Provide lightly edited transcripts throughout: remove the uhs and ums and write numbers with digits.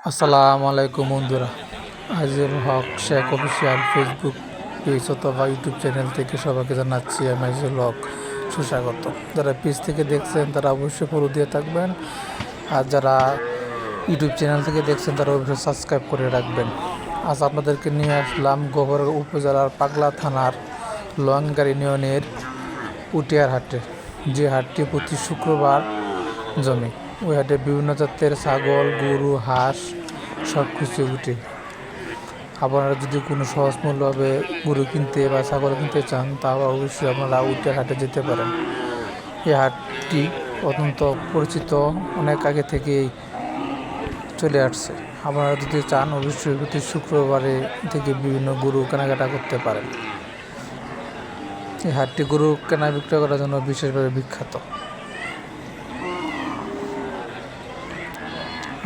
আসসালামু আলাইকুম বন্ধুরা। আজিজুল হক শেখ অফিসিয়াল ফেসবুক পেজ অথবা ইউটিউব চ্যানেল থেকে সবাইকে জানাচ্ছি আমি আজিজুল হক সুস্বাগত। যারা পেজ থেকে দেখছেন তারা অবশ্যই ফলো দিয়ে থাকবেন, আর যারা ইউটিউব চ্যানেল থেকে দেখছেন তারা অবশ্যই সাবস্ক্রাইব করে রাখবেন। আজ আপনাদেরকে নিয়ে আসলাম গোবরগাঁও উপজেলার পাগলা থানার লোয়াংগাড় ইউনিয়নের উটিয়ার হাটে, যে হাটটি প্রতি শুক্রবার জমে। ওই হাটে বিভিন্ন জাতের ছাগল, গরু, হাঁস সব কিছু উঠে। আপনারা যদি কোনো সহজ মূল্যভাবে গরু কিনতে বা ছাগল কিনতে চান তাহলে অবশ্যই আপনারা উটিয়ার হাটে যেতে পারেন। এই হাটটি অত্যন্ত পরিচিত, অনেক আগে থেকেই চলে আসছে। আপনারা যদি চান অবশ্যই প্রতি শুক্রবারে থেকে বিভিন্ন গরু কেনাকাটা করতে পারেন। এই হাটটি গরু কেনা বিক্রয় করার জন্য বিশেষভাবে বিখ্যাত।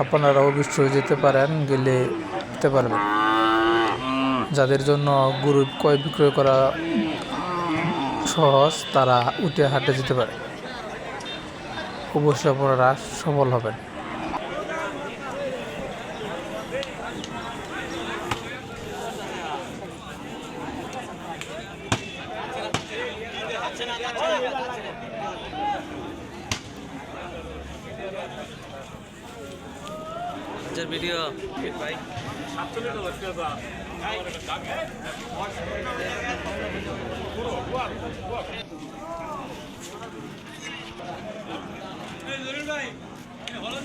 আপনারা অবশ্যই যেতে পারেন, গেলে যেতে পারবেন। যাদের জন্য গরু ক্রয় বিক্রয় করা সহজ তারা উঠে হাটে যেতে পারে। অবশ্যই আপনারা সফল হবেন। ভিডিও ভাই ভালো